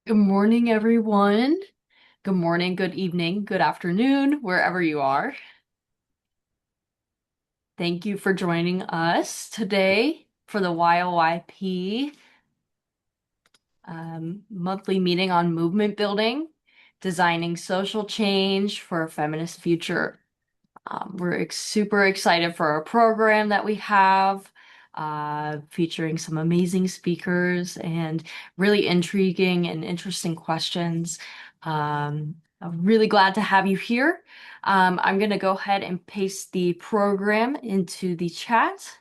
Good morning, everyone. Good morning, good evening, good afternoon, wherever you are. Thank you for joining us today for the YLYP monthly meeting on movement building, designing social change for a feminist future. We're super excited for our program that we have, featuring some amazing speakers and really intriguing and interesting questions. I'm really glad to have you here. I'm going to go ahead and paste the program into the chat.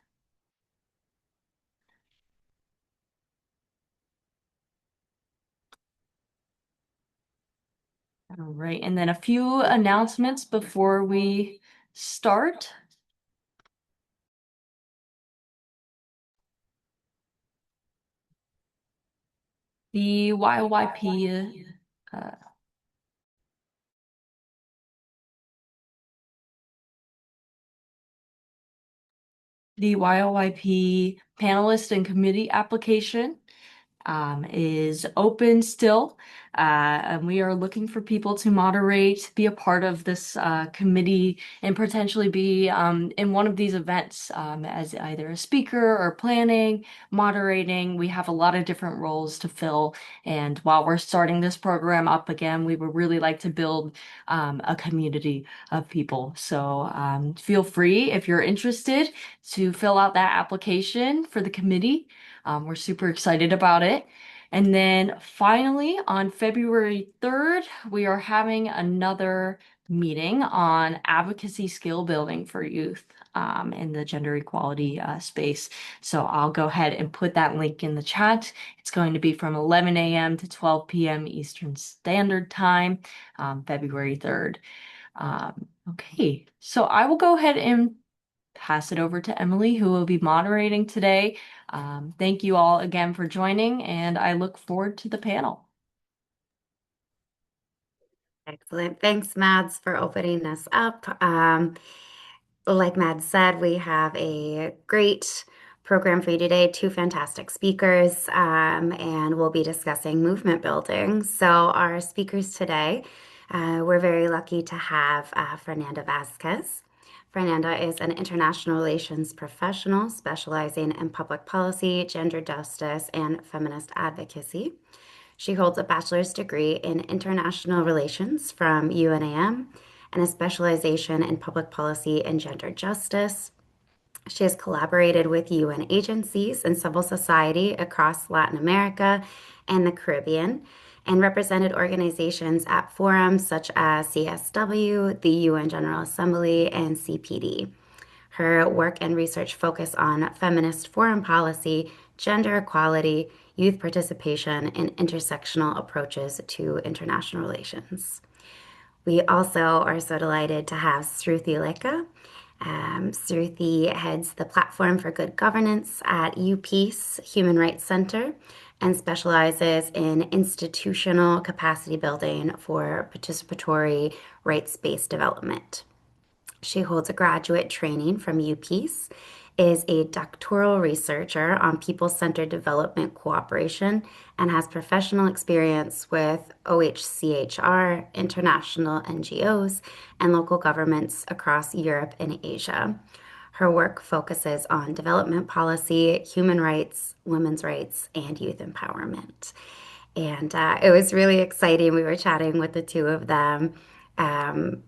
All right, and then a few announcements before we start. The YLYP uh, the YLYP panelist and committee application is open still. And we are looking for people to moderate, be a part of this committee, and potentially be in one of these events as either a speaker or planning, moderating. We have a lot of different roles to fill. And while we're starting this program up again, we would really like to build a community of people. So feel free, if you're interested, to fill out that application for the committee. We're super excited about it. And then finally, on February 3rd, we are having another meeting on advocacy skill building for youth in the gender equality space. So I'll go ahead and put that link in the chat. It's going to be from 11 a.m. to 12 p.m. Eastern Standard Time, February 3rd. Okay, so I will go ahead and pass it over to Emily, who will be moderating today. Thank you all again for joining, and I look forward to the panel. Excellent. Thanks, Mads, for opening us up. Like Mads said, we have a great program for you today, two fantastic speakers, and we'll be discussing movement building. So our speakers today, we're very lucky to have Fernanda Vasquez. Fernanda is an international relations professional specializing in public policy, gender justice, and feminist advocacy. She holds a bachelor's degree in international relations from UNAM and a specialization in public policy and gender justice. She has collaborated with UN agencies and civil society across Latin America and the Caribbean and represented organizations at forums such as CSW, the UN General Assembly, and CPD. Her work and research focus on feminist foreign policy, gender equality, youth participation, and intersectional approaches to international relations. We also are so delighted to have Sruthi Lekha. Sruthi heads the Platform for Good Governance at UPeace Human Rights Center and specializes in institutional capacity building for participatory rights-based development. She holds a graduate training from UPeace, is a doctoral researcher on people-centered development cooperation, and has professional experience with OHCHR, international NGOs, and local governments across Europe and Asia. Her work focuses on development policy, human rights, women's rights, and youth empowerment. And it was really exciting. We were chatting with the two of them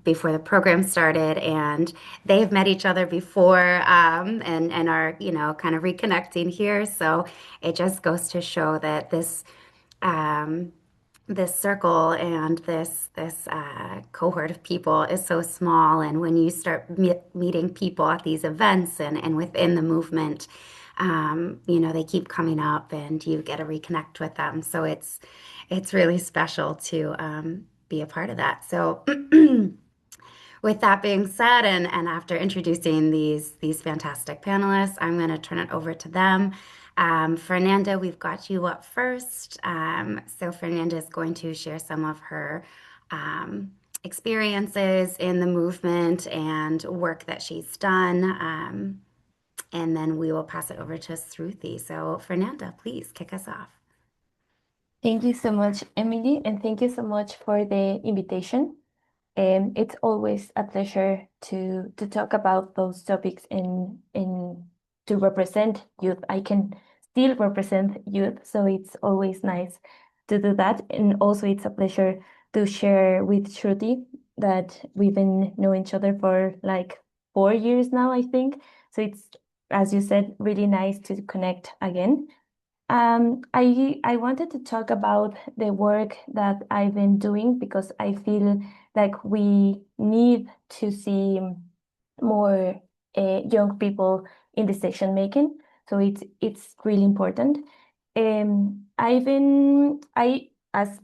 before the program started, and they've met each other before and are, kind of reconnecting here. So it just goes to show that um, this circle and this cohort of people is so small. And when you start meeting people at these events and within the movement, they keep coming up and you get to reconnect with them. So it's really special to be a part of that. So with that being said, and after introducing these fantastic panelists, I'm going to turn it over to them. Fernanda, we've got you up first. So Fernanda is going to share some of her experiences in the movement and work that she's done. And then we will pass it over to Sruthi. So Fernanda, please kick us off. Thank you so much, Emily, and thank you so much for the invitation. It's always a pleasure to talk about those topics in to represent youth. I can still represent youth, so it's always nice to do that. And also, it's a pleasure to share with Shruti that we've been knowing each other for like 4 years now, I think. So it's, as you said, really nice to connect again. I wanted to talk about the work that I've been doing because I feel like we need to see more young people in decision making. So it's really important. As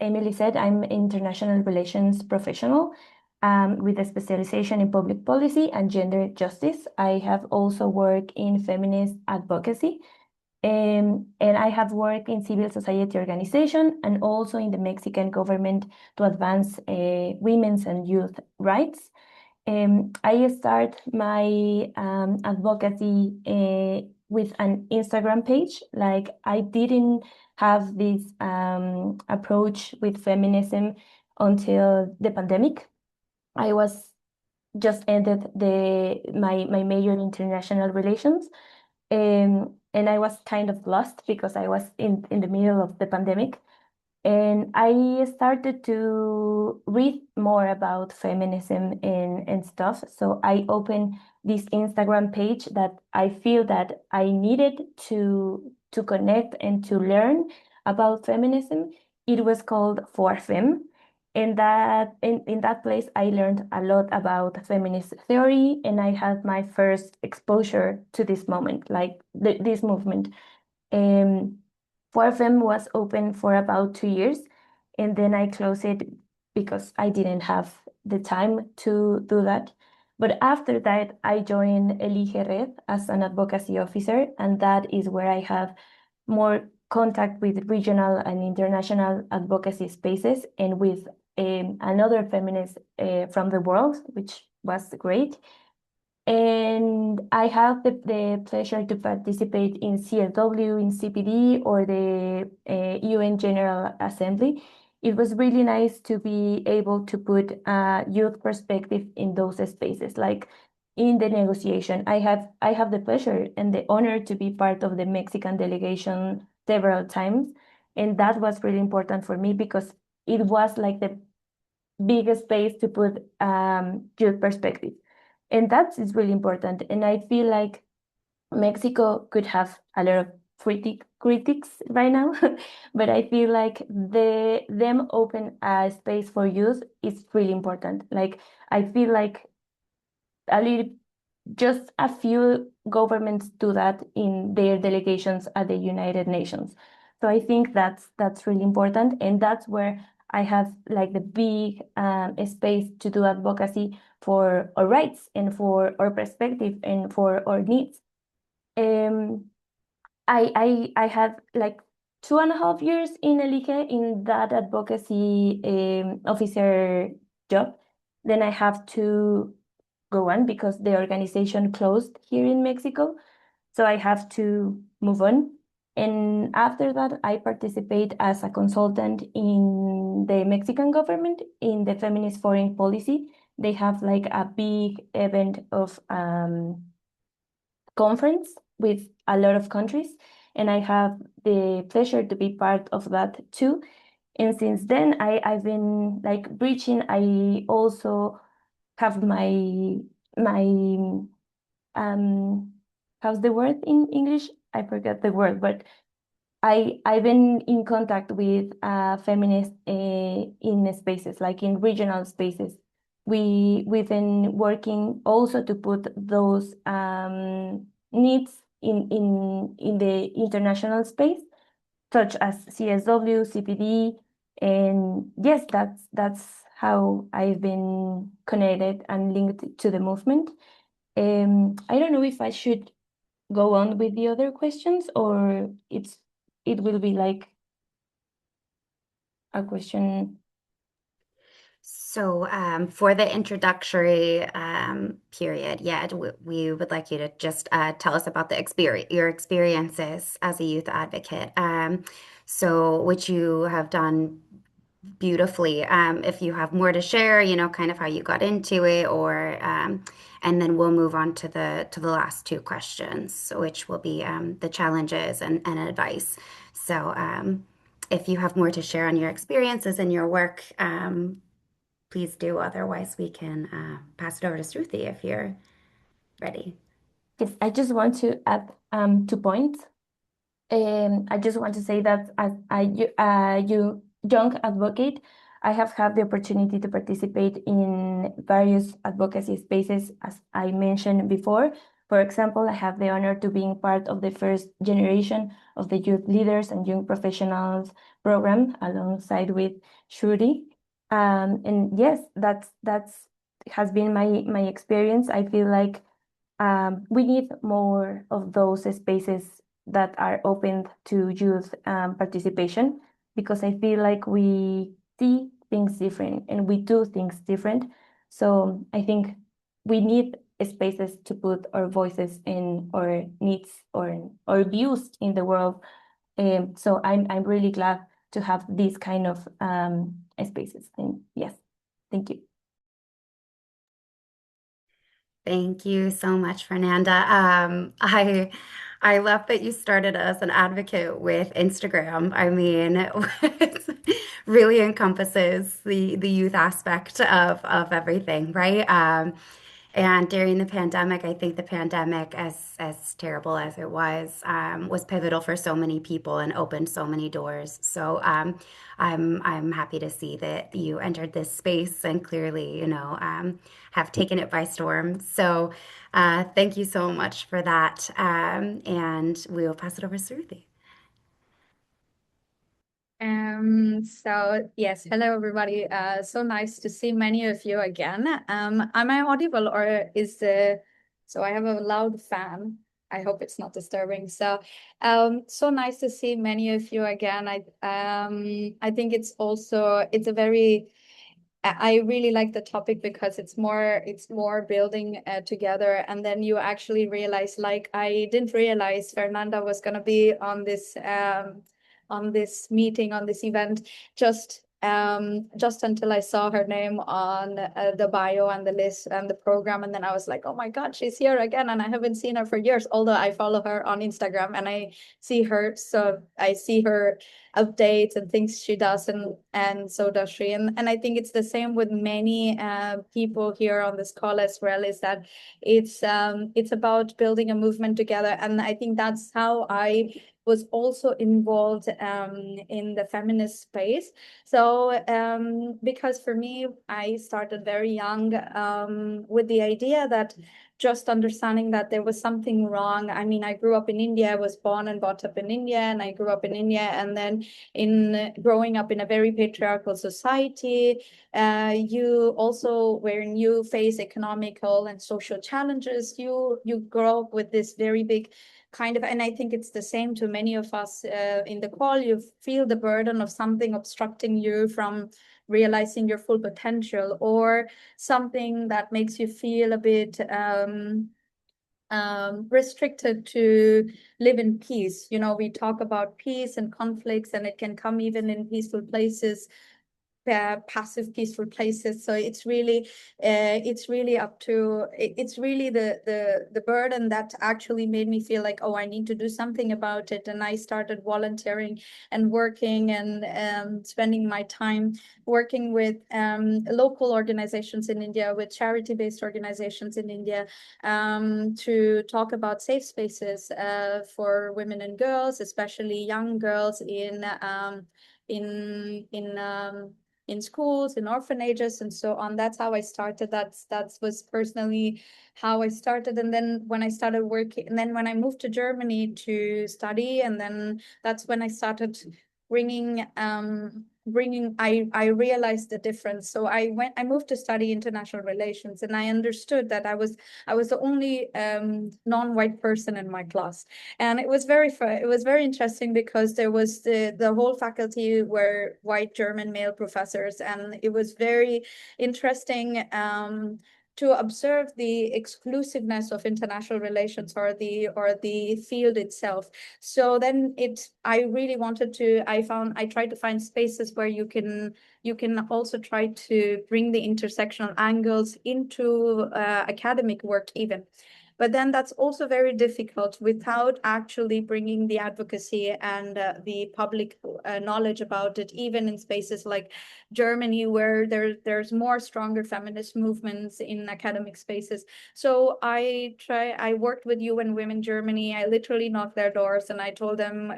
Emily said, I'm international relations professional with a specialization in public policy and gender justice. I have also worked in feminist advocacy. And I have worked in civil society organization and also in the Mexican government to advance women's and youth rights. I start my advocacy with an Instagram page. Like I didn't have this approach with feminism until the pandemic. I was just ended my major in international relations, and I was kind of lost because I was in the middle of the pandemic. And I started to read more about feminism and stuff. So I opened this Instagram page that I feel that I needed to connect and to learn about feminism. It was called For Fem. And in that place I learned a lot about feminist theory, and I had my first exposure to this moment, like this movement. Um, 4FM was open for about 2 years, and then I closed it because I didn't have the time to do that. But after that, I joined Elige Red as an advocacy officer, and that is where I have more contact with regional and international advocacy spaces and with another feminist from the world, which was great. And I have the pleasure to participate in CSW, in CPD, or the UN General Assembly. It was really nice to be able to put a youth perspective in those spaces, like in the negotiation. I have the pleasure and the honor to be part of the Mexican delegation several times, and that was really important for me because it was like the biggest space to put youth perspective. And that is really important. And I feel like Mexico could have a lot of critics right now, but I feel like them open a space for youth is really important. Like I feel like a little just a few governments do that in their delegations at the United Nations. So I think that's really important, and that's where I have like the big space to do advocacy for our rights and for our perspective and for our needs. Um, I had like 2.5 years in Elige in that advocacy officer job. Then I have to go on because the organization closed here in Mexico. So I have to move on. And after that, I participate as a consultant in the Mexican government in the feminist foreign policy. They have like a big event of conference with a lot of countries, and I have the pleasure to be part of that too. And since then, I've been like preaching. I also have my um how's the word in English? I forgot the word, but I've been in contact with feminists in spaces like in regional spaces. We've been working also to put those needs in the international space, such as CSW, CPD, and yes, that's how I've been connected and linked to the movement. I don't know if I should go on with the other questions or it will be like a question. So, for the introductory period, yeah, we would like you to just tell us about your experiences as a youth advocate. so which you have done beautifully. If you have more to share, kind of how you got into it, or and then we'll move on to the last two questions, which will be the challenges and advice. So if you have more to share on your experiences and your work, please do. Otherwise, we can pass it over to Shruti if you're ready. Yes, I just want to add 2 points. I just want to say that as you young advocate, I have had the opportunity to participate in various advocacy spaces, as I mentioned before. For example, I have the honor to being part of the first generation of the Youth Leaders and Young Professionals program alongside with Shruti. And yes, that's has been my experience. I feel like we need more of those spaces that are open to youth participation, because I feel like we see things different and we do things different. So I think we need spaces to put our voices in, or needs, or views in the world. So I'm really glad to have these kind of spaces. And yes, thank you. Thank you so much, Fernanda. I love that you started as an advocate with Instagram. I mean, it really encompasses the youth aspect of everything, right? And during the pandemic, I think the pandemic, as terrible as it was pivotal for so many people and opened so many doors. So I'm happy to see that you entered this space and clearly, have taken it by storm. So thank you so much for that. And we'll pass it over to Ruthie. So yes, hello everybody. So nice to see many of you again. Am I audible, or so I have a loud fan. I hope it's not disturbing. So nice to see many of you again. I think it's a very I really like the topic because it's more building together, and then you actually realize, like, I didn't realize Fernanda was going to be on this meeting, on this event, just until I saw her name on the bio and the list and the program, and then I was like, oh my God, she's here again, and I haven't seen her for years. Although I follow her on Instagram and I see her updates and things she does, and so does she. And I think it's the same with many people here on this call as well, is that it's about building a movement together. And I think that's how I was also involved in the feminist space. So because for me, I started very young with the idea that just understanding that there was something wrong. I mean, I grew up in India. I was born and brought up in India, and I grew up in India. And then in growing up in a very patriarchal society, you also, when you face economical and social challenges, you grow up with this very big kind of, and I think it's the same to many of us in the call, you feel the burden of something obstructing you from realizing your full potential, or something that makes you feel a bit restricted to live in peace. We talk about peace and conflicts, and it can come even in peaceful places, passive peaceful places. So it's really the burden that actually made me feel like, oh, I need to do something about it. And I started volunteering and working and spending my time working with local organizations in India, with charity-based organizations in India, to talk about safe spaces for women and girls, especially young girls in schools, in orphanages, and so on. That's how I started. That was personally how I started. And then when I started working, and then when I moved to Germany to study, and then that's when I started bringing I realized the difference. So I moved to study international relations, and I understood that I was the only non-white person in my class. And it was very interesting, because there was the whole faculty were white German male professors, and it was very interesting to observe the exclusiveness of international relations or the field itself. So then I really wanted to, I tried to find spaces where you can also try to bring the intersectional angles into academic work even. But then that's also very difficult without actually bringing the advocacy and the public knowledge about it, even in spaces like Germany, where there's more stronger feminist movements in academic spaces. So I worked with UN Women Germany. I literally knocked their doors and I told them,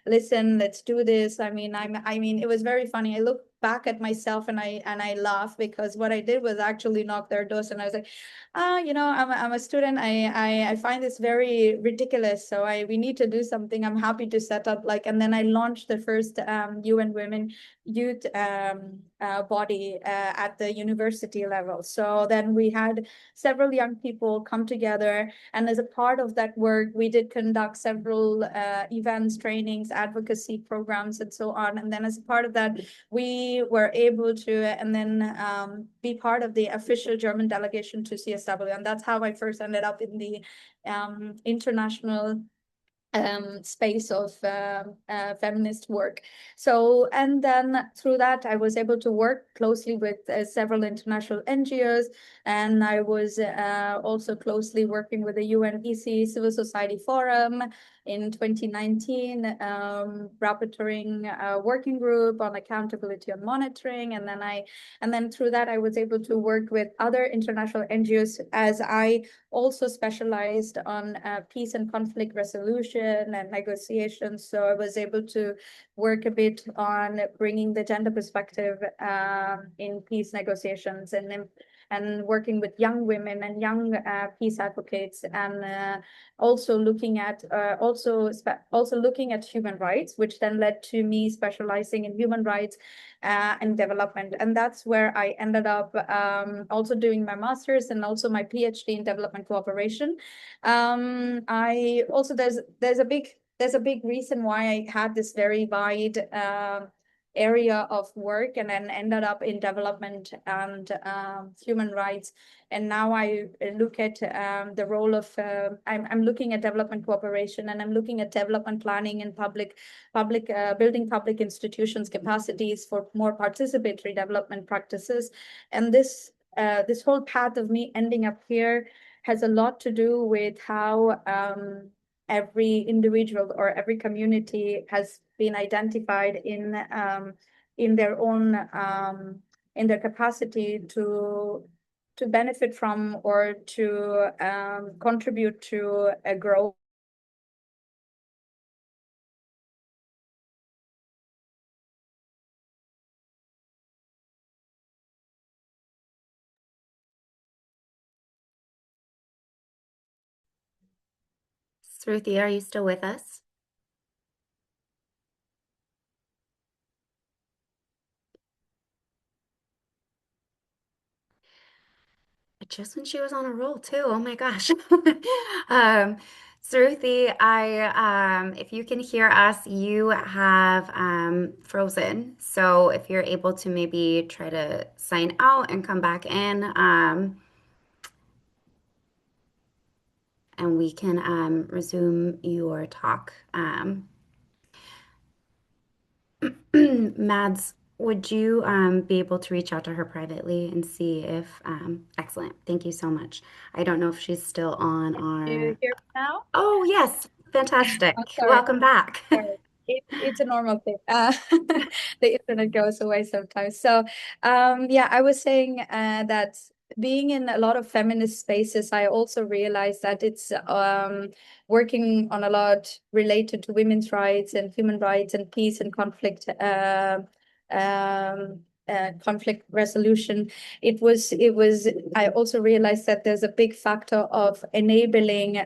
listen, let's do this. I mean, it was very funny. I look back at myself and I laugh, because what I did was actually knock their doors, and I was like, I'm a student. I find this very ridiculous. So we need to do something. I'm happy to set up and then I launched the first UN Women Youth body at the university level. So then we had several young people come together, and as a part of that work, we did conduct several events, trainings, advocacy programs, and so on. And then as a part of that, we were able to and then be part of the official German delegation to CSW. And that's how I first ended up in the international space of feminist work. So, and then through that, I was able to work closely with several international NGOs, and I was also closely working with the UNEC Civil Society Forum in 2019, rapporteuring working group on accountability and monitoring, and then through that, I was able to work with other international NGOs, as I also specialized on peace and conflict resolution and negotiations. So I was able to work a bit on bringing the gender perspective in peace negotiations, and working with young women and young peace advocates, and also looking at human rights, which then led to me specializing in human rights and development. And that's where I ended up also doing my master's and also my PhD in development cooperation. I also there's a big reason why I had this very wide area of work, and then ended up in development and human rights. And now I look at the role of I'm looking at development cooperation, and I'm looking at development planning and building public institutions capacities for more participatory development practices. And this whole path of me ending up here has a lot to do with how every individual or every community has been identified in their own in their capacity to benefit from or to contribute to a growth. Sruthi, are you still with us? Just when she was on a roll too. Oh my gosh. Sruthi, if you can hear us, you have frozen. So if you're able to maybe try to sign out and come back in, and we can resume your talk. Mads, would you be able to reach out to her privately and see if excellent. Thank you so much. I don't know if she's still on Do our you hear me now? Oh, yes. Fantastic. Oh, sorry. Welcome back. Sorry. It's a normal thing. The internet goes away sometimes. So, yeah, I was saying that being in a lot of feminist spaces, I also realized that it's working on a lot related to women's rights and human rights and peace and conflict conflict resolution. I also realized that there's a big factor of enabling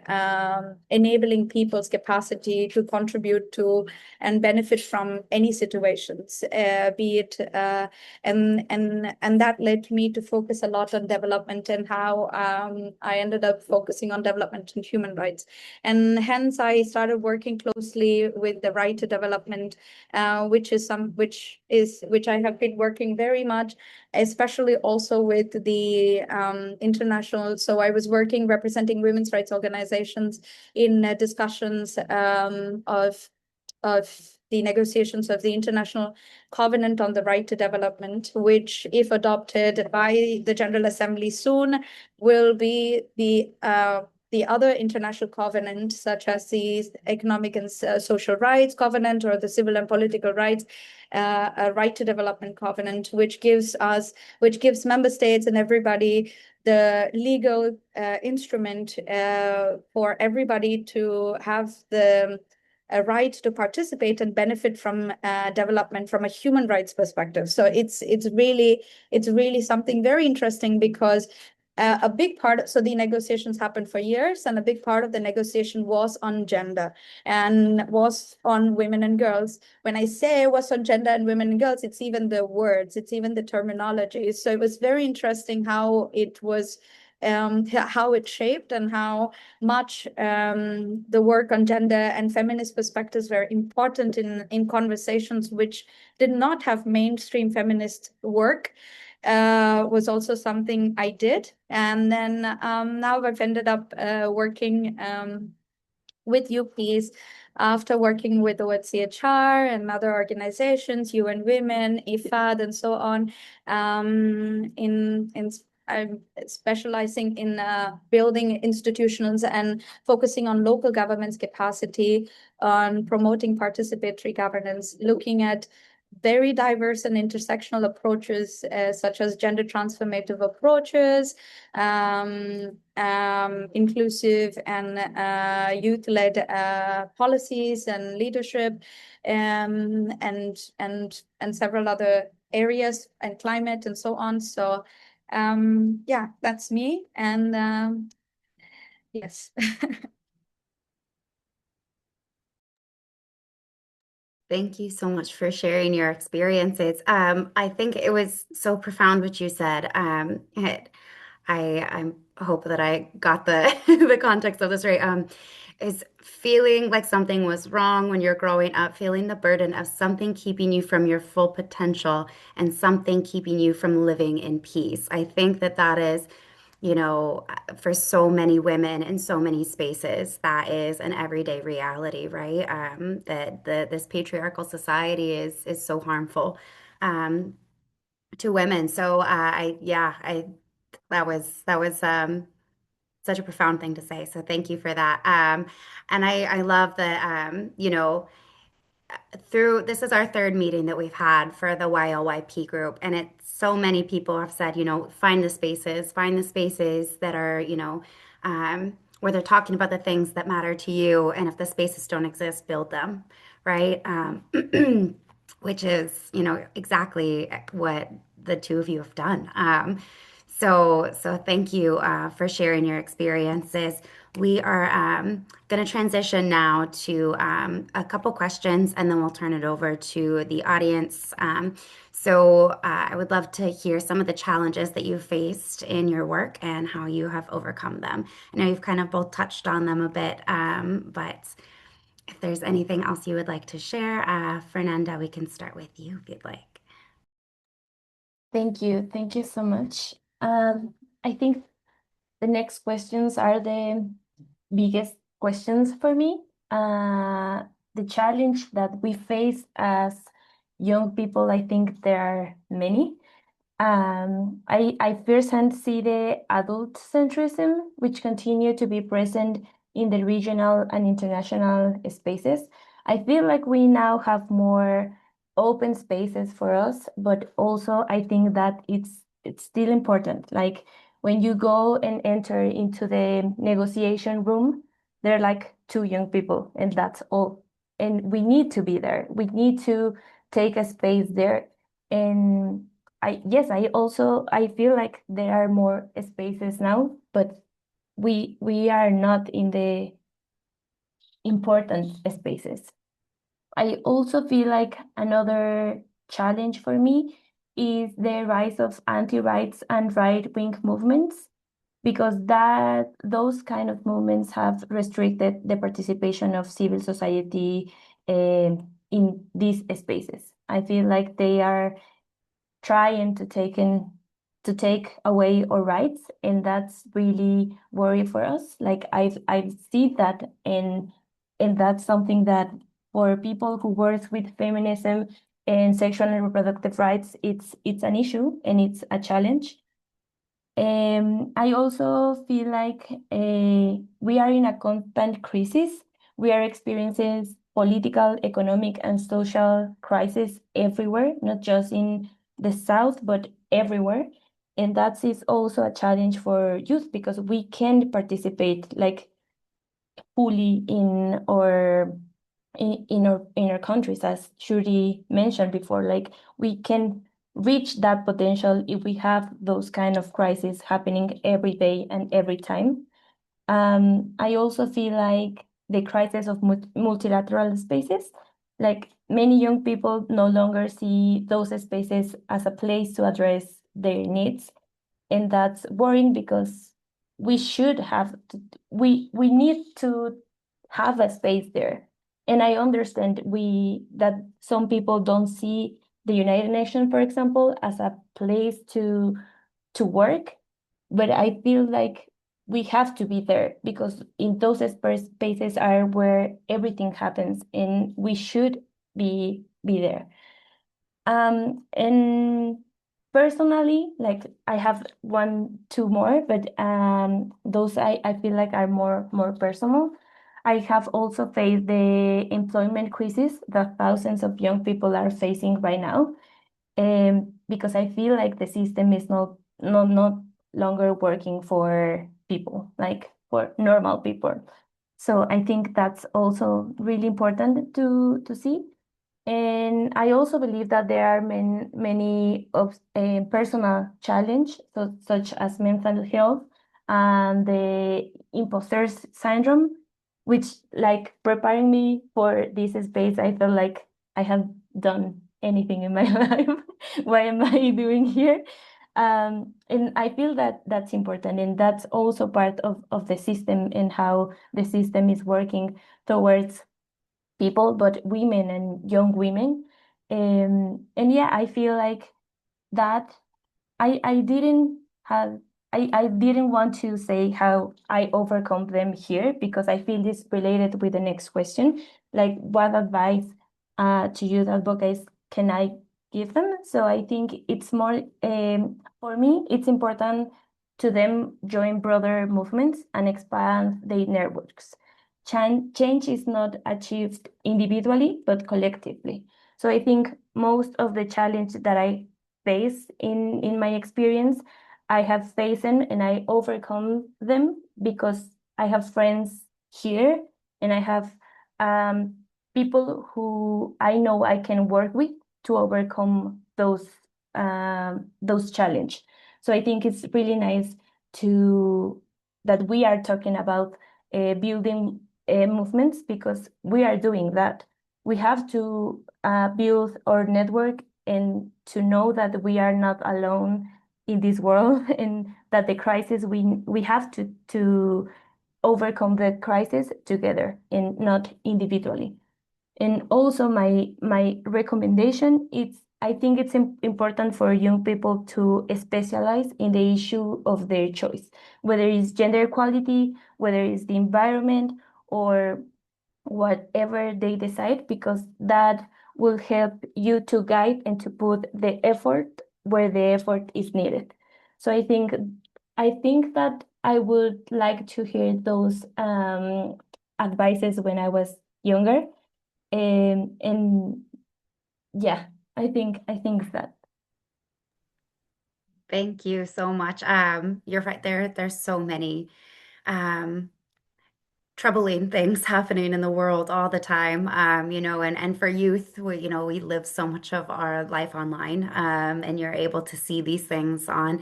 people's capacity to contribute to and benefit from any situations, be it and that led me to focus a lot on development, and how I ended up focusing on development and human rights. And hence I started working closely with the Right to Development, which I have been working working very much, especially also with the international. So I was working representing women's rights organizations in discussions of the negotiations of the International Covenant on the Right to Development, which, if adopted by the General Assembly soon, will be the other international covenant, such as the Economic and Social Rights Covenant or the Civil and Political Rights a Right to Development Covenant, which gives member states and everybody the legal instrument for everybody to have a right to participate and benefit from development from a human rights perspective. So it's really something very interesting, because a big part, so the negotiations happened for years, and a big part of the negotiation was on gender and was on women and girls. When I say it was on gender and women and girls, it's even the words, it's even the terminology. So it was very interesting how it was, how it shaped, and how much the work on gender and feminist perspectives were important in conversations which did not have mainstream feminist work. Was also something I did. And then now I've ended up working with UPs after working with OHCHR and other organizations, UN Women, IFAD, and so on. I'm specializing in building institutions and focusing on local government's capacity on promoting participatory governance, looking at very diverse and intersectional approaches, such as gender transformative approaches, inclusive and youth-led policies and leadership, and several other areas, and climate and so on. So yeah, that's me. And yes. Thank you so much for sharing your experiences. I think it was so profound what you said. I hope that I got the the context of this right. Is feeling like something was wrong when you're growing up, feeling the burden of something keeping you from your full potential and something keeping you from living in peace. I think that that is, for so many women in so many spaces, that is an everyday reality, right? That this patriarchal society is so harmful to women. So I that was such a profound thing to say. So thank you for that. And I love that through this is our third meeting that we've had for the YLYP group, and it's so many people have said, find the spaces that are, where they're talking about the things that matter to you, and if the spaces don't exist, build them, right? Which is, exactly what the two of you have done. So thank you for sharing your experiences. We are going to transition now to a couple questions, and then we'll turn it over to the audience. So I would love to hear some of the challenges that you faced in your work and how you have overcome them. I know you've kind of both touched on them a bit, but if there's anything else you would like to share, Fernanda, we can start with you if you'd like. Thank you. Thank you so much. I think the next questions are the biggest questions for me. The challenge that we face as young people, I think there are many. I firsthand see the adult centrism, which continue to be present in the regional and international spaces. I feel like we now have more open spaces for us, but also I think that it's still important. Like when you go and enter into the negotiation room, there are like two young people, and that's all. And we need to be there. We need to take a space there. And I feel like there are more spaces now, but we are not in the important spaces. I also feel like another challenge for me is the rise of anti-rights and right-wing movements, because those kind of movements have restricted the participation of civil society in these spaces. I feel like they are trying to take away our rights, and that's really worry for us. Like I've seen that, and that's something that for people who work with feminism and sexual and reproductive rights, it's an issue and it's a challenge. I also feel like we are in a constant crisis. We are experiencing political, economic, and social crisis everywhere, not just in the South, but everywhere. And that is also a challenge for youth because we can participate like fully in our countries, as Shuri mentioned before. Like we can reach that potential if we have those kind of crises happening every day and every time. I also feel like the crisis of multilateral spaces, like many young people no longer see those spaces as a place to address their needs, and that's worrying because we should have we need to have a space there. And I understand we that some people don't see the United Nations, for example, as a place to work, but I feel like we have to be there because in those spaces are where everything happens, and we should be there. And personally, like I have one, two more, but those I feel like are more personal. I have also faced the employment crisis that thousands of young people are facing right now, because I feel like the system is not longer working for people, like for normal people. So I think that's also really important to see. And I also believe that there are many of personal challenge, such as mental health and the imposter syndrome, which like preparing me for this space, I felt like I have done anything in my life. Why am I doing here? And I feel that that's important, and that's also part of the system and how the system is working towards people, but women and young women. And yeah, I feel like that I didn't have I didn't want to say how I overcome them here because I feel this related with the next question. Like what advice to youth advocates can I give them? So I think it's more for me, it's important to them join broader movements and expand their networks. Change is not achieved individually, but collectively. So I think most of the challenge that I face in my experience, I have faced them and I overcome them because I have friends here and I have um, people who I know I can work with to overcome those challenge. So I think it's really nice to that we are talking about building movements because we are doing that. We have to build our network and to know that we are not alone in this world and that the crisis we have to overcome the crisis together and not individually. And also my recommendation is I think it's important for young people to specialize in the issue of their choice, whether it's gender equality, whether it's the environment, or whatever they decide, because that will help you to guide and to put the effort where the effort is needed. So I think that I would like to hear those advices when I was younger. And yeah, I think that. Thank you so much. You're right there. There's so many um, troubling things happening in the world all the time. And for youth, we live so much of our life online, and you're able to see these things on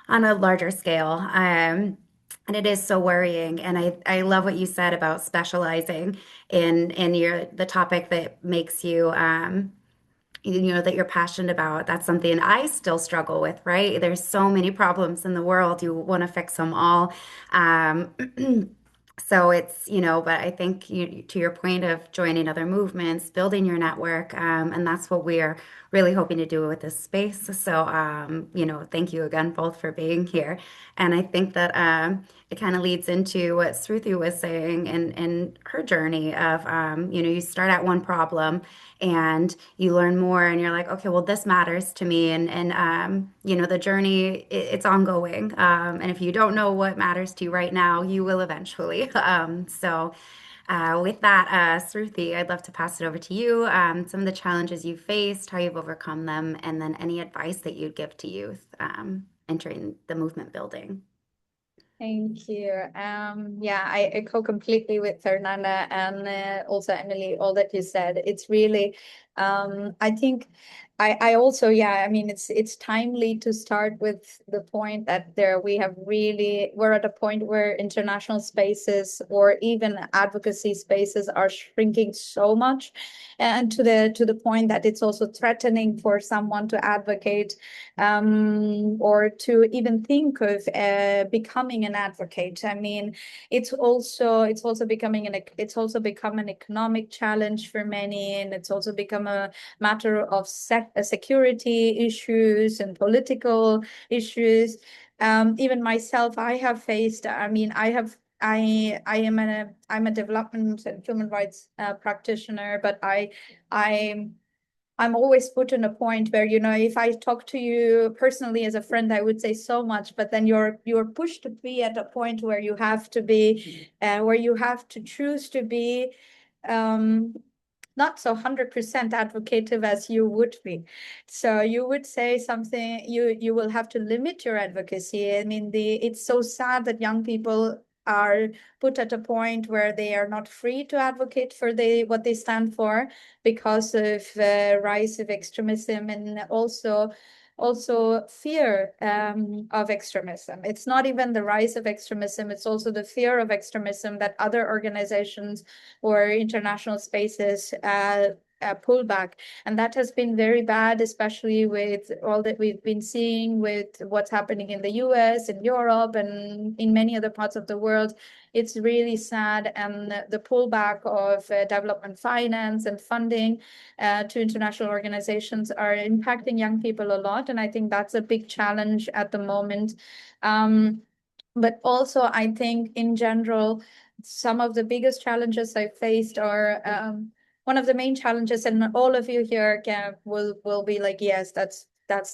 a larger scale. And it is so worrying. And I love what you said about specializing in the topic that makes you that you're passionate about. That's something I still struggle with, right? There's so many problems in the world. You want to fix them all. Um, so but I think to your point of joining other movements, building your network, and that's what we're really hoping to do with this space. So, thank you again both for being here. And I think that it kind of leads into what Sruthi was saying in her journey of, you start at one problem and you learn more and you're like, okay, well, this matters to me. And the journey, it's ongoing. And if you don't know what matters to you right now, you will eventually. With that, Sruthi, I'd love to pass it over to you. Some of the challenges you faced, how you've overcome them, and then any advice that you'd give to youth entering the movement building. Thank you. Yeah, I echo completely with Fernanda and also Emily, all that you said. It's really, I think I also, yeah, I mean, it's timely to start with the point that we're at a point where international spaces or even advocacy spaces are shrinking so much, and to the point that it's also threatening for someone to advocate or to even think of becoming an advocate. I mean, it's also become an economic challenge for many, and it's also become a matter of security issues and political issues. Even myself, I have faced. I mean, I'm a development and human rights practitioner, but I'm always put in a point where, if I talk to you personally as a friend, I would say so much, but then you're pushed to be at a point where you have to be, where you have to choose to be not so 100% advocative as you would be. So you would say something, you will have to limit your advocacy. I mean, it's so sad that young people are put at a point where they are not free to advocate for what they stand for because of rise of extremism and also fear of extremism. It's not even the rise of extremism, it's also the fear of extremism that other organizations or international spaces pull back. And that has been very bad, especially with all that we've been seeing with what's happening in the US, in Europe, and in many other parts of the world. It's really sad. And the pullback of development finance and funding to international organizations are impacting young people a lot. And I think that's a big challenge at the moment. But also, I think in general, some of the biggest challenges I faced are one of the main challenges, and all of you here will be like, yes, that's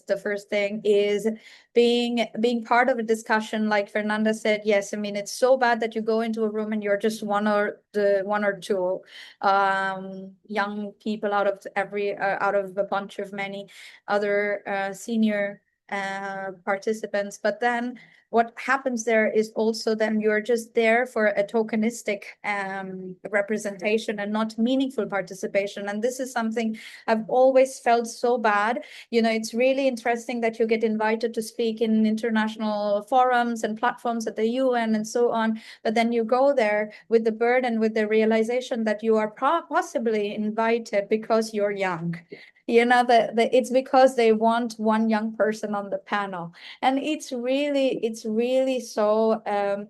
the first thing, is being part of a discussion. Like Fernanda said, yes, I mean, it's so bad that you go into a room and you're just one or two young people out of a bunch of many other senior participants. But then what happens there is also then you're just there for a tokenistic representation and not meaningful participation. And this is something I've always felt so bad. It's really interesting that you get invited to speak in international forums and platforms at the UN and so on, but then you go there with the burden, with the realization that you are possibly invited because you're young. It's because they want one young person on the panel. And it's really so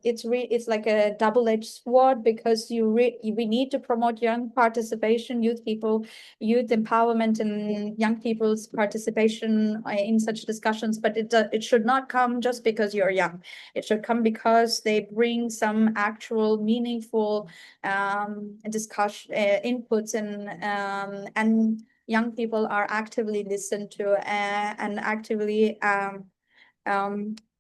it's like a double-edged sword, because we need to promote young participation, youth empowerment, and young people's participation in such discussions. But it should not come just because you're young. It should come because they bring some actual meaningful discussion inputs, and young people are actively listened to and actively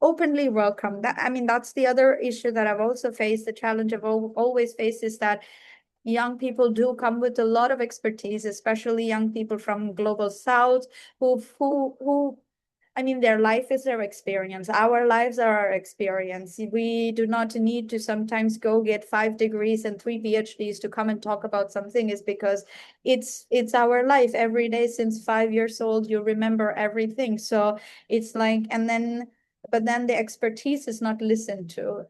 openly welcome. That's the other issue that I've also faced. The challenge I've always faced is that young people do come with a lot of expertise, especially young people from Global South, who their life is their experience. Our lives are our experience. We do not need to sometimes go get 5 degrees and 3 PhDs to come and talk about something, is because it's our life every day. Since 5 years old, you remember everything. So it's like, and then then the expertise is not listened to.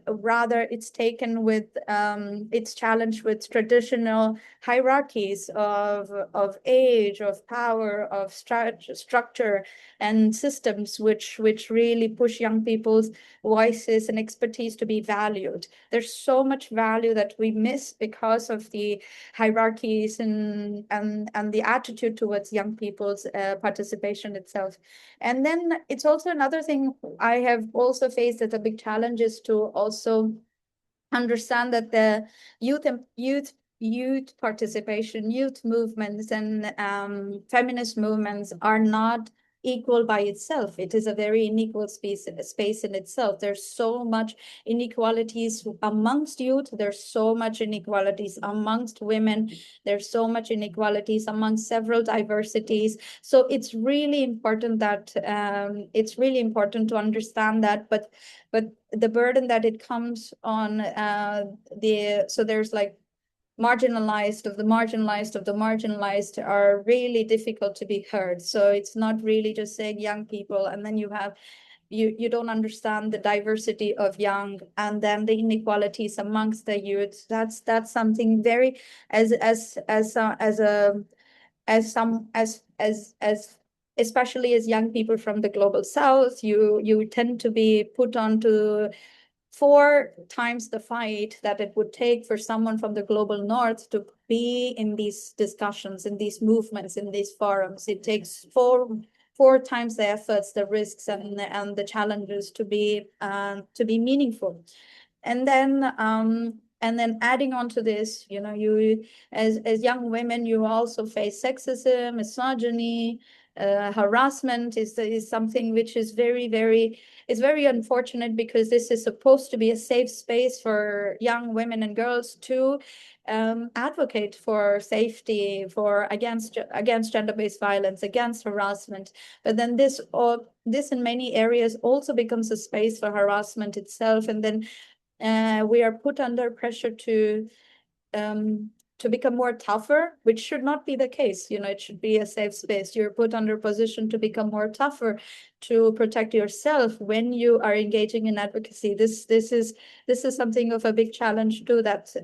Rather, it's taken with it's challenged with traditional hierarchies of age, of power, of structure and systems, which really push young people's voices and expertise to be valued. There's so much value that we miss because of the hierarchies and the attitude towards young people's participation itself. And then it's also another thing I have also faced as a big challenge is to also understand that the youth participation, youth movements, and feminist movements are not equal by itself. It is a very unequal space in itself. There's so much inequalities amongst youth. There's so much inequalities amongst women. There's so much inequalities among several diversities. So it's really important that to understand that, but the burden that it comes on so there's like marginalized of the marginalized are really difficult to be heard. So it's not really just saying young people, and then you don't understand the diversity of young, and then the inequalities amongst the youth. That's something very especially as young people from the global south, you tend to be put onto 4 times the fight that it would take for someone from the global north to be in these discussions, in these movements, in these forums. It takes four times the efforts, the risks, and the challenges to be meaningful. And then adding on to this, you as young women, you also face sexism, misogyny, harassment is something which is very unfortunate, because this is supposed to be a safe space for young women and girls to advocate for safety, against gender-based violence, against harassment. But then this in many areas also becomes a space for harassment itself, and then we are put under pressure to become more tougher, which should not be the case. It should be a safe space. You're put under position to become more tougher, to protect yourself when you are engaging in advocacy. This is something of a big challenge too, that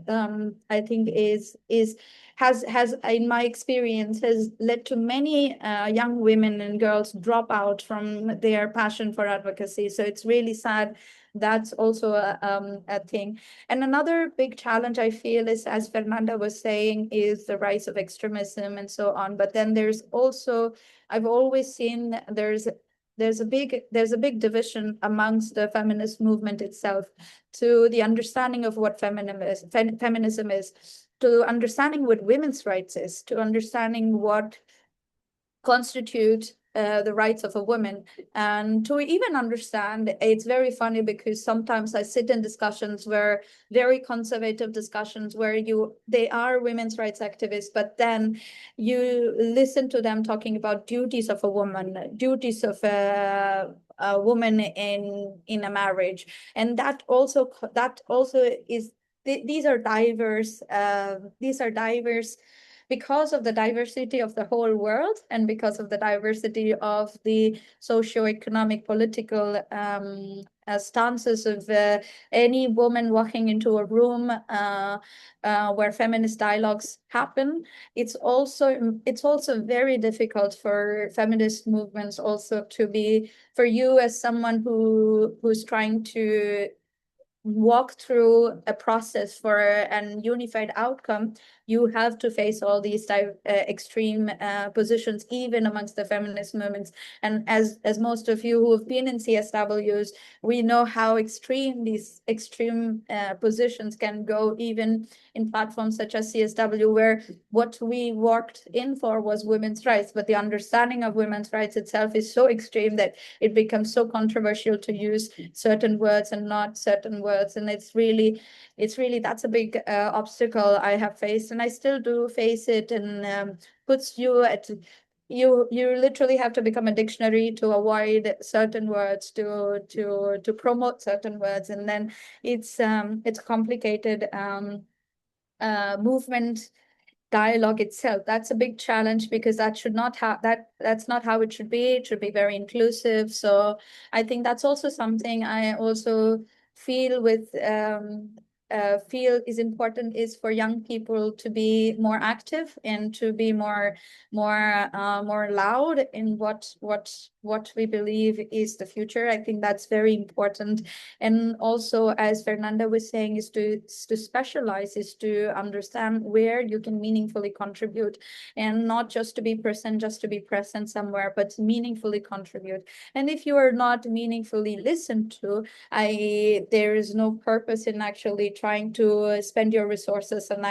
I think has in my experience has led to many young women and girls drop out from their passion for advocacy. So it's really sad. That's also a thing. And another big challenge I feel is, as Fernanda was saying, is the rise of extremism and so on. But then there's also, I've always seen there's a big division amongst the feminist movement itself, to the understanding of what feminism is, to understanding what women's rights is, to understanding what constitute the rights of a woman. And to even understand, it's very funny, because sometimes I sit in discussions where very conservative discussions where they are women's rights activists, but then you listen to them talking about duties of a woman, duties of a woman in a marriage. And that also is, these are diverse because of the diversity of the whole world, and because of the diversity of the socio-economic, political stances of any woman walking into a room where feminist dialogues happen. It's also very difficult for feminist movements also to be, for you as someone who's trying to walk through a process for an unified outcome. You have to face all these extreme positions, even amongst the feminist movements. And as most of you who have been in CSWs, we know how extreme these extreme positions can go, even in platforms such as CSW, where what we worked in for was women's rights, but the understanding of women's rights itself is so extreme that it becomes so controversial to use certain words and not certain words. And it's really that's a big obstacle I have faced, and I still do face it, and puts you at you literally have to become a dictionary to avoid certain words, to promote certain words, and then it's complicated movement. dialogue itself. That's a big challenge because that should not have that's not how it should be. It should be very inclusive. So I think that's also something I also feel with feel is important is for young people to be more active and to be more loud in what we believe is the future. I think that's very important. And also, as Fernanda was saying, is to specialize, is to understand where you can meaningfully contribute, and not just to be present somewhere, but meaningfully contribute. And if you are not meaningfully listened to, there is no purpose in actually trying to spend your resources and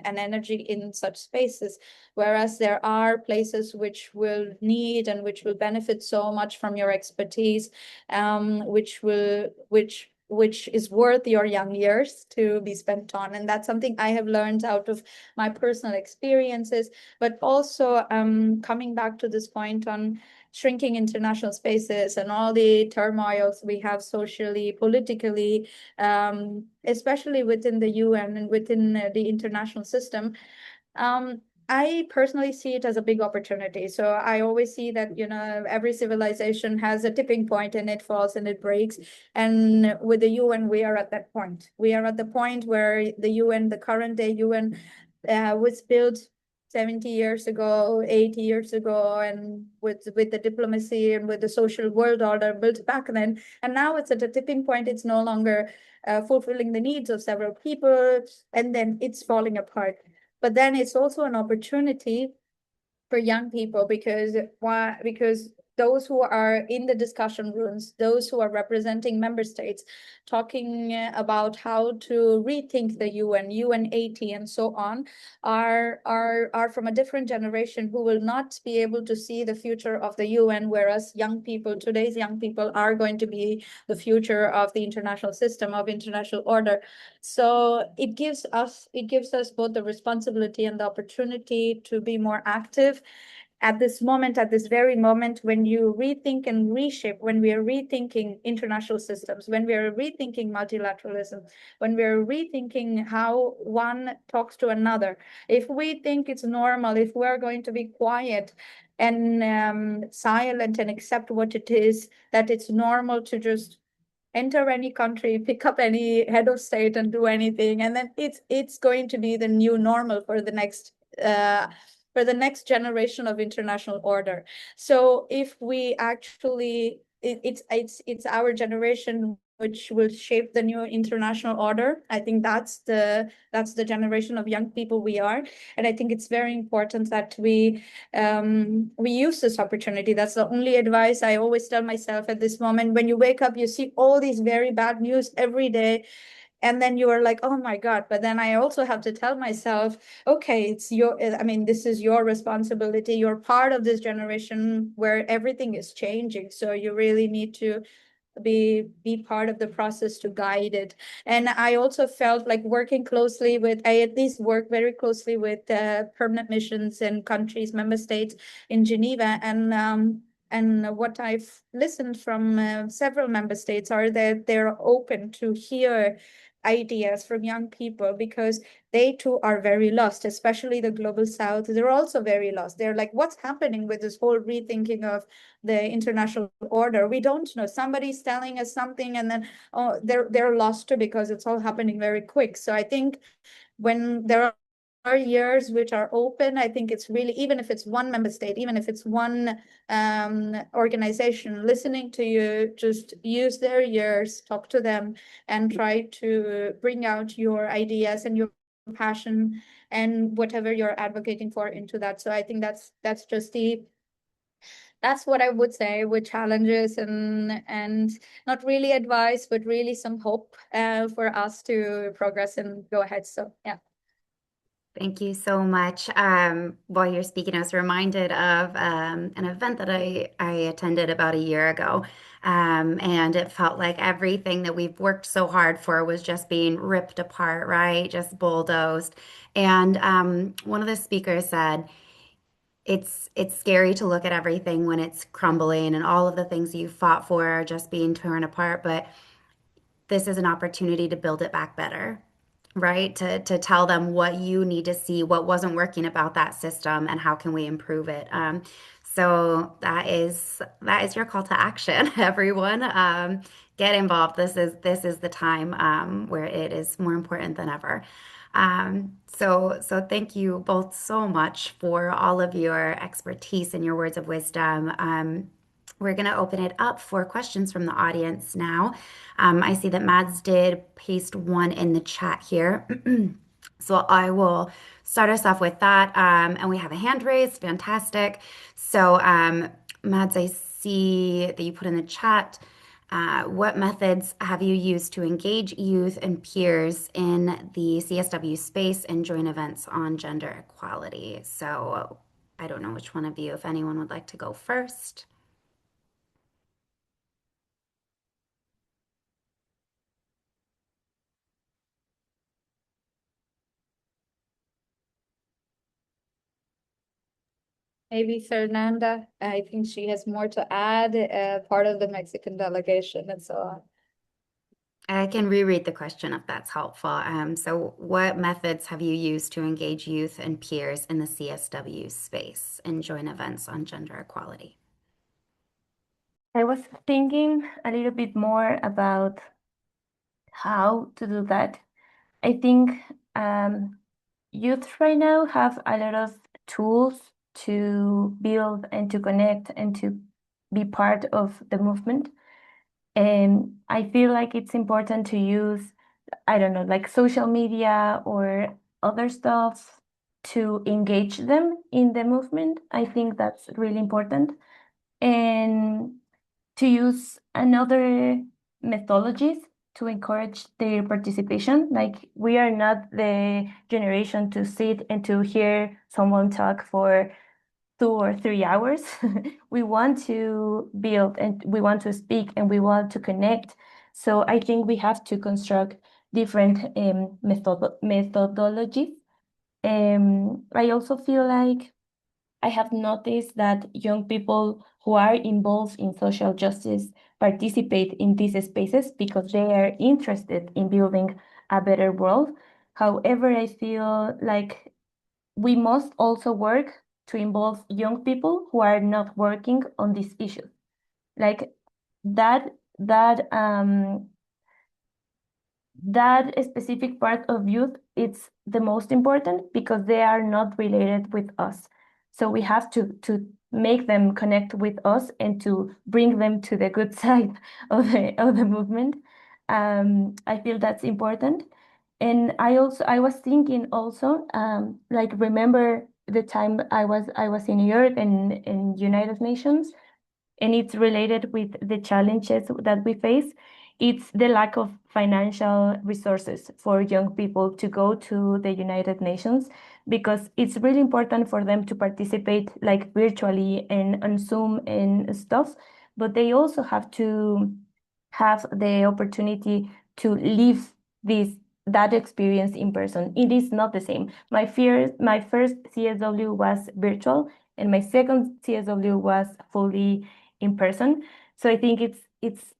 energy in such spaces. Whereas there are places which will need and which will benefit so much from your expertise, which is worth your young years to be spent on. And that's something I have learned out of my personal experiences, but also coming back to this point on shrinking international spaces and all the turmoils we have socially, politically, especially within the UN and within the international system. I personally see it as a big opportunity. So I always see that, every civilization has a tipping point and it falls and it breaks. And with the UN, we are at that point. We are at the point where the UN, the current day UN, was built 70 years ago, 80 years ago, and with the diplomacy and with the social world order built back then. And now it's at a tipping point. It's no longer fulfilling the needs of several people, and then it's falling apart. But then it's also an opportunity for young people because why? Because those who are in the discussion rooms, those who are representing member states, talking about how to rethink the UN, UN80, and so on, are from a different generation who will not be able to see the future of the UN, whereas today's young people are going to be the future of the international system, of international order. So it gives us both the responsibility and the opportunity to be more active at this moment, at this very moment, when you rethink and reshape, when we are rethinking international systems, when we are rethinking multilateralism, when we are rethinking how one talks to another. If we think it's normal, if we're going to be quiet and silent and accept what it is, that it's normal to just enter any country, pick up any head of state and do anything, and then it's going to be the new normal for the next generation of international order. So if we actually it's our generation which will shape the new international order. I think that's the generation of young people we are. And I think it's very important that we use this opportunity. That's the only advice I always tell myself at this moment. When you wake up, you see all these very bad news every day, and then you are like, oh my God. But then I also have to tell myself, okay, this is your responsibility. You're part of this generation where everything is changing. So you really need to be part of the process to guide it. And I also felt like I at least work very closely with permanent missions and countries, member states in Geneva. And what I've listened from several member states are that they're open to hear ideas from young people because they too are very lost, especially the global south. They're also very lost. They're like, what's happening with this whole rethinking of the international order? We don't know. Somebody's telling us something, and then they're lost too because it's all happening very quick. So I think when there are years which are open, I think it's really, even if it's one member state, even if it's one organization listening to you, just use their ears, talk to them, and try to bring out your ideas and your passion and whatever you're advocating for into that. So I think that's what I would say with challenges and not really advice, but really some hope for us to progress and go ahead. So yeah. Thank you so much. While you're speaking, I was reminded of an event that I attended about a year ago. And it felt like everything that we've worked so hard for was just being ripped apart, right? Just bulldozed. And one of the speakers said, it's scary to look at everything when it's crumbling and all of the things you fought for are just being torn apart, but this is an opportunity to build it back better. right? To tell them what you need to see, what wasn't working about that system, and how can we improve it. So that is your call to action, everyone. Get involved. This is the time where it is more important than ever. So thank you both so much for all of your expertise and your words of wisdom. We're going to open it up for questions from the audience now. I see that Mads did paste one in the chat here. So I will start us off with that. And we have a hand raised. Fantastic. So, Mads, I see that you put in the chat. What methods have you used to engage youth and peers in the CSW space and join events on gender equality? So I don't know which one of you, if anyone would like to go first. Maybe Fernanda, I think she has more to add, part of the Mexican delegation and so on. I can reread the question if that's helpful. So, what methods have you used to engage youth and peers in the CSW space and join events on gender equality? I was thinking a little bit more about how to do that. I think youth right now have a lot of tools to build and to connect and to be part of the movement. And I feel like it's important to use, I don't know, like social media or other stuff to engage them in the movement. I think that's really important. And to use another methodologies to encourage their participation. Like we are not the generation to sit and to hear someone talk for 2 or 3 hours. We want to build and we want to speak and we want to connect. So I think we have to construct different methodologies. I also feel like I have noticed that young people who are involved in social justice participate in these spaces because they are interested in building a better world. However, I feel like we must also work to involve young people who are not working on these issues. Like that that specific part of youth, it's the most important because they are not related with us. So we have to make them connect with us and to bring them to the good side of the movement. I feel that's important. And I was thinking also, like remember the time I was in New York and in United Nations, and it's related with the challenges that we face. It's the lack of financial resources for young people to go to the United Nations because it's really important for them to participate like virtually and on Zoom and stuff, but they also have to have the opportunity to live this that experience in person. It is not the same. My first CSW was virtual and my second CSW was fully in person. So I think it's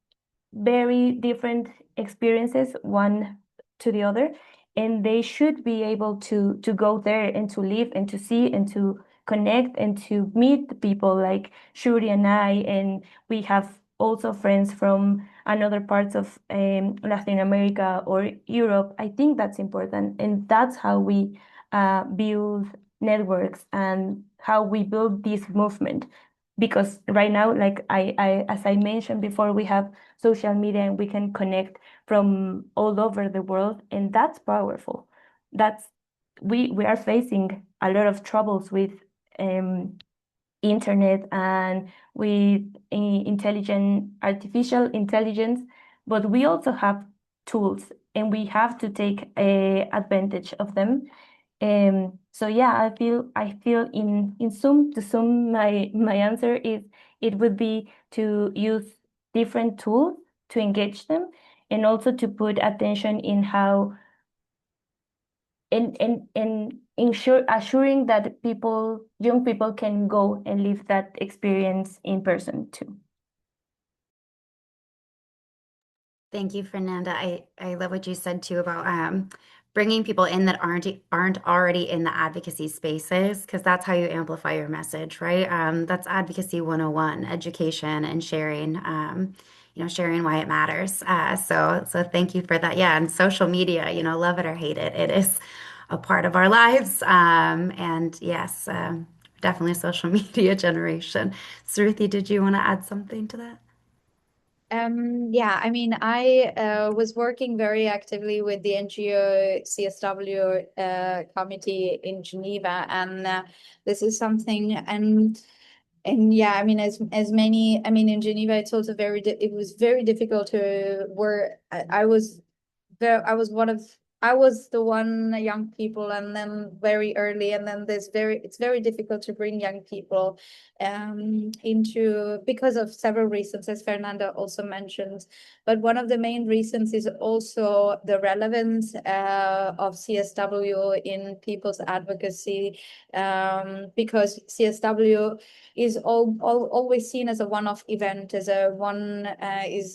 very different experiences, one to the other, and they should be able to go there and to live and to see and to connect and to meet the people like Shuri and I, and we have also friends from another parts of Latin America or Europe. I think that's important, and that's how we build networks and how we build this movement because right now like I as I mentioned before, we have social media and we can connect from all over the world, and that's powerful. That's we are facing a lot of troubles with um, internet and with intelligent artificial intelligence, but we also have tools and we have to take advantage of them. So yeah, I feel in sum to sum my answer is it would be to use different tools to engage them and also to put attention in how and assuring that young people can go and live that experience in person too. Thank you, Fernanda. I love what you said too about bringing people in that aren't already in the advocacy spaces, because that's how you amplify your message, right? That's advocacy 101, education and sharing, sharing why it matters. So thank you for that. Yeah, and social media, love it or hate it, it is a part of our lives. And yes, definitely a social media generation. Sruthi, did you want to add something to that? Yeah, I mean, I was working very actively with the NGO CSW committee in Geneva, and this is something, and yeah, I mean, as many, I mean, in Geneva, it's also it was very difficult to work. I was there. I was the one young people, and then very early, and then it's very difficult to bring young people into, because of several reasons, as Fernanda also mentioned. But one of the main reasons is also the relevance of CSW in people's advocacy, because CSW is always seen as a one-off event, as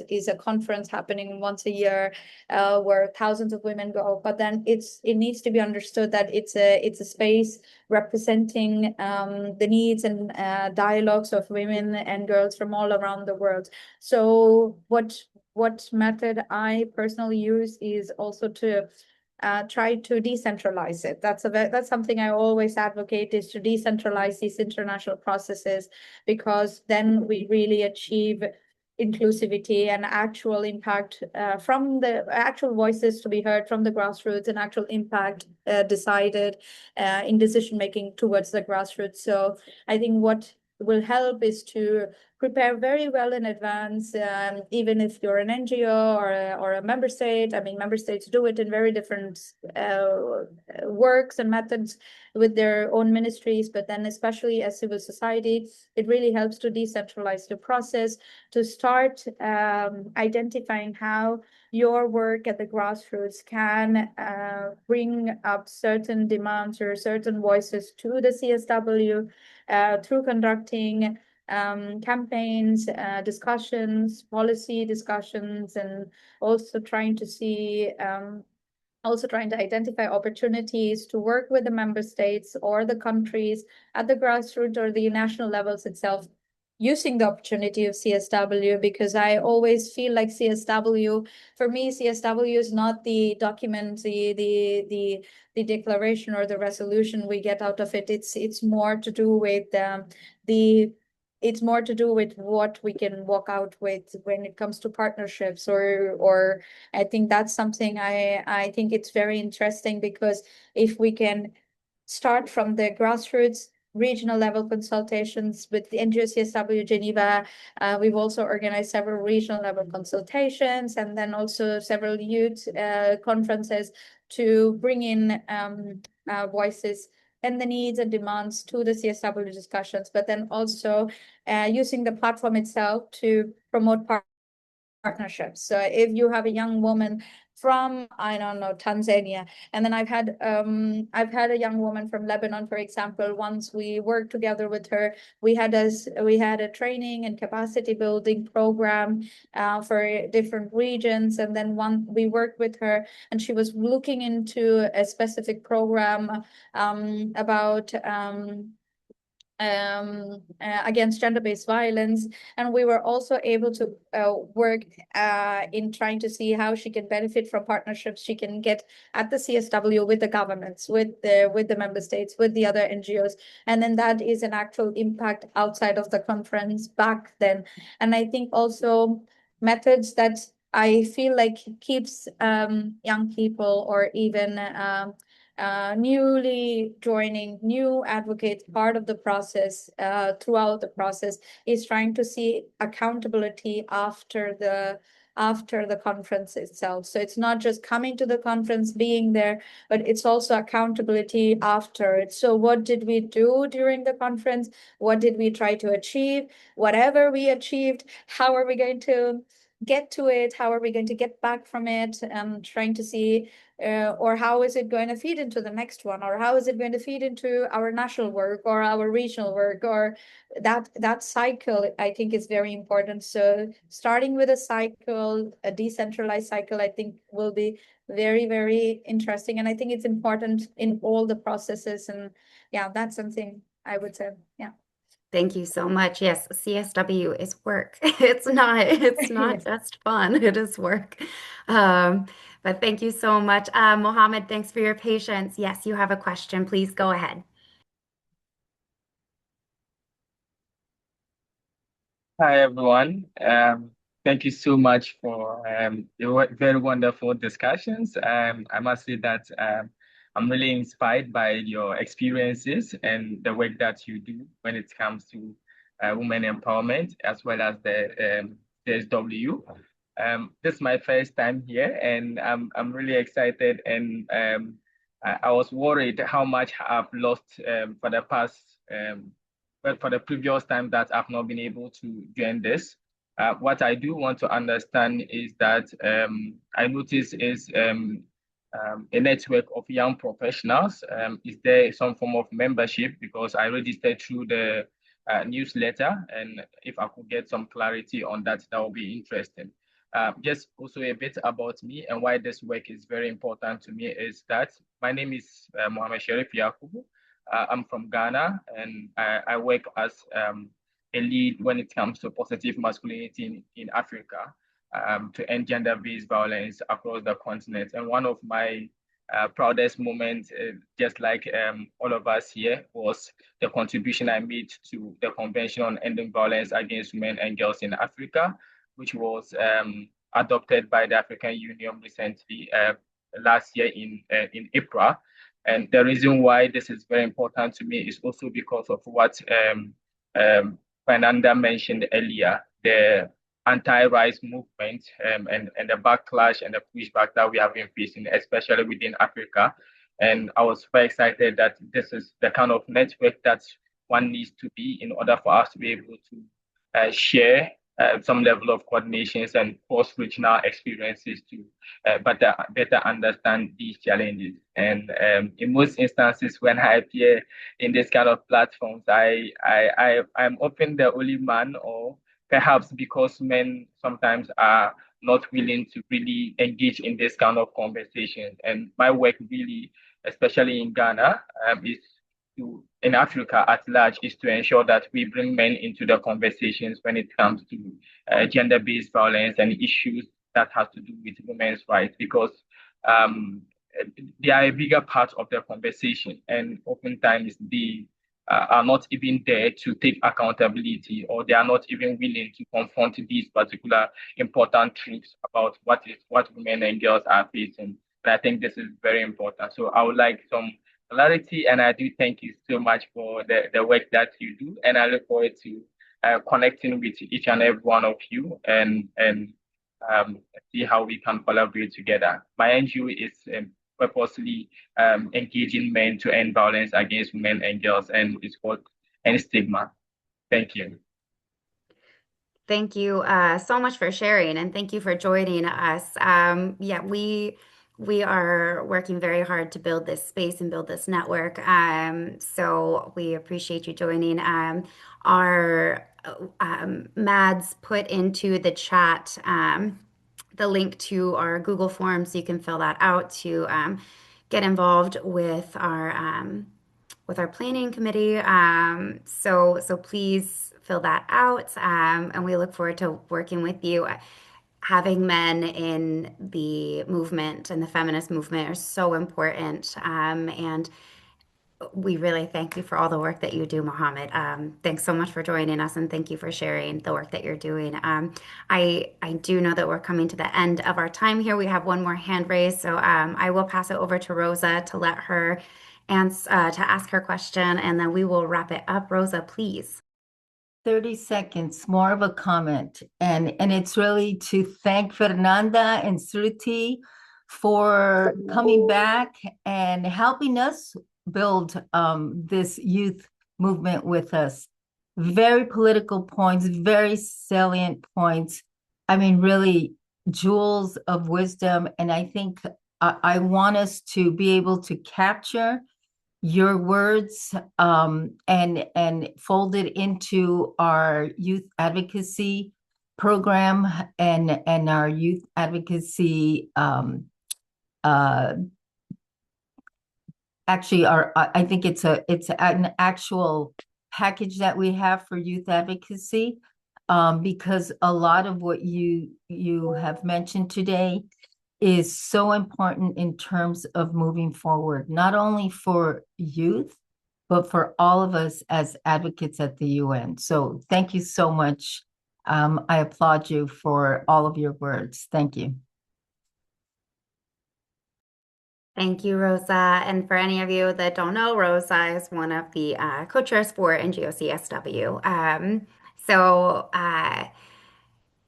is a conference happening once a year, where thousands of women go. But then it needs to be understood that it's a space representing the needs and dialogues of women and girls from all around the world. So what method I personally use is also to try to decentralize it. That's something I always advocate, is to decentralize these international processes, because then we really achieve inclusivity and actual impact, from the actual voices to be heard from the grassroots, and actual impact decided in decision making towards the grassroots. So I think what will help is to prepare very well in advance, even if you're an NGO or a member state. I mean, member states do it in very different works and methods with their own ministries, but then especially as civil society, it really helps to decentralize the process, to start identifying how your work at the grassroots can bring up certain demands or certain voices to the CSW, through conducting campaigns, discussions, policy discussions, and also trying to see, also trying to identify opportunities to work with the member states or the countries at the grassroots or the national levels itself, using the opportunity of CSW, because I always feel like CSW, for me, CSW is not the document, the declaration or the resolution we get out of it. It's more to do with the it's more to do with what we can walk out with when it comes to partnerships, or I think that's something I think it's very interesting, because if we can start from the grassroots, regional level consultations with the NGO CSW Geneva. We've also organized several regional level consultations, and then also several youth conferences to bring in voices and the needs and demands to the CSW discussions, but then also using the platform itself to promote partnerships. So if you have a young woman from, I don't know, Tanzania, and then I've had a young woman from Lebanon, for example. Once we worked together with her, we had a training and capacity building program for different regions, and then we worked with her, and she was looking into a specific program about against gender-based violence, and we were also able to work in trying to see how she can benefit from partnerships she can get at the CSW with the governments, with the member states, with the other NGOs, and then that is an actual impact outside of the conference back then. And I think also methods that I feel like keeps young people, or even newly joining new advocates part of the process, throughout the process, is trying to see accountability after the conference itself. So it's not just coming to the conference, being there, but it's also accountability after it. So what did we do during the conference? What did we try to achieve? Whatever we achieved, how are we going to get to it? How are we going to get back from it? Trying to see, or how is it going to feed into the next one, or how is it going to feed into our national work or our regional work, or that cycle, I think, is very important. So starting with a cycle, a decentralized cycle, I think will be very, very interesting. And I think it's important in all the processes. And yeah, that's something I would say. Yeah. Thank you so much. Yes, CSW is work. It's not just fun. It is work. But thank you so much. Mohammed, thanks for your patience. Yes, you have a question. Please go ahead. Hi, everyone. Thank you so much for the very wonderful discussions. I must say that I'm really inspired by your experiences and the work that you do when it comes to women empowerment as well as the CSW. This is my first time here, and I'm really excited. And I was worried how much I've lost for the past but for the previous time that I've not been able to join this. What I do want to understand is that I notice is a network of young professionals. Is there some form of membership? Because I registered through the newsletter, and if I could get some clarity on that, that would be interesting. Just also a bit about me and why this work is very important to me is that my name is Mohammed Sharif Yakubu. I'm from Ghana, and I work as a lead when it comes to positive masculinity in Africa to end gender-based violence across the continent. And one of my proudest moments, just like all of us here, was the contribution I made to the Convention on Ending Violence Against Women and Girls in Africa, which was adopted by the African Union recently last year in April. And the reason why this is very important to me is also because of what Fernanda mentioned earlier, the anti-rights movement and the backlash and the pushback that we have been facing, especially within Africa. And I was very excited that this is the kind of network that one needs to be in order for us to be able to share some level of coordinations and cross-regional experiences to better understand these challenges. And in most instances, when I appear in this kind of platforms, I'm often the only man, or perhaps because men sometimes are not willing to really engage in this kind of conversation. And my work really, especially in Ghana, is in Africa at large, is to ensure that we bring men into the conversations when it comes to gender-based violence and issues that has to do with women's rights, because um, they are a bigger part of the conversation, and oftentimes they are not even there to take accountability, or they are not even willing to confront these particular important truths about what women and girls are facing. And I think this is very important. So I would like some clarity, and I do thank you so much for the work that you do, and I look forward to connecting with each and every one of you and see how we can collaborate together. My NGO is purposely engaging men to end violence against women and girls, and it's called End Stigma. Thank you. Thank you so much for sharing, and thank you for joining us. Yeah, we are working very hard to build this space and build this network. So we appreciate you joining. Our Mads put into the chat the link to our Google form, so you can fill that out to get involved with our planning committee. So please fill that out, and we look forward to working with you. Having men in the movement and the feminist movement are so important, and we really thank you for all the work that you do, Mohammed. Thanks so much for joining us, and thank you for sharing the work that you're doing. I do know that we're coming to the end of our time here. We have one more hand raised, so I will pass it over to Rosa to let her to ask her question, and then we will wrap it up. Rosa, please. 30 seconds, more of a comment. And it's really to thank Fernanda and Sruti for coming back and helping us build this youth movement with us. Very political points, very salient points. I mean, really jewels of wisdom. And I think I want us to be able to capture your words and fold it into our youth advocacy program and our youth advocacy uh, actually I think it's an actual package that we have for youth advocacy, because a lot of what you have mentioned today is so important in terms of moving forward, not only for youth, but for all of us as advocates at the UN. So thank you so much. I applaud you for all of your words. Thank you. Thank you, Rosa. And for any of you that don't know, Rosa is one of the co-chairs for NGOCSW.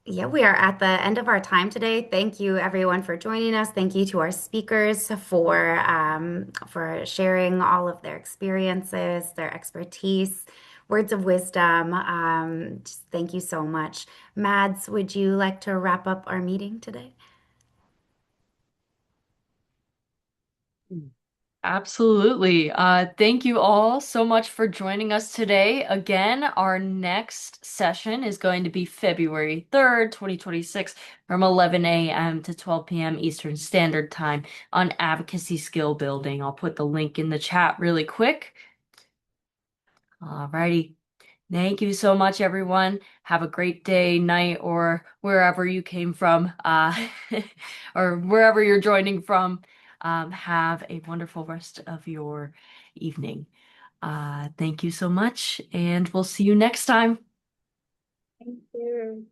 Yeah, we are at the end of our time today. Thank you, everyone, for joining us. Thank you to our speakers for sharing all of their experiences, their expertise, words of wisdom. Just thank you so much. Mads, would you like to wrap up our meeting today? Absolutely. Thank you all so much for joining us today. Again, our next session is going to be February 3rd, 2026, from 11 a.m. to 12 p.m. Eastern Standard Time on advocacy skill building. I'll put the link in the chat really quick. Alrighty. Thank you so much, everyone. Have a great day, night, or wherever you came from, or wherever you're joining from. Have a wonderful rest of your evening. Thank you so much, and we'll see you next time. Thank you.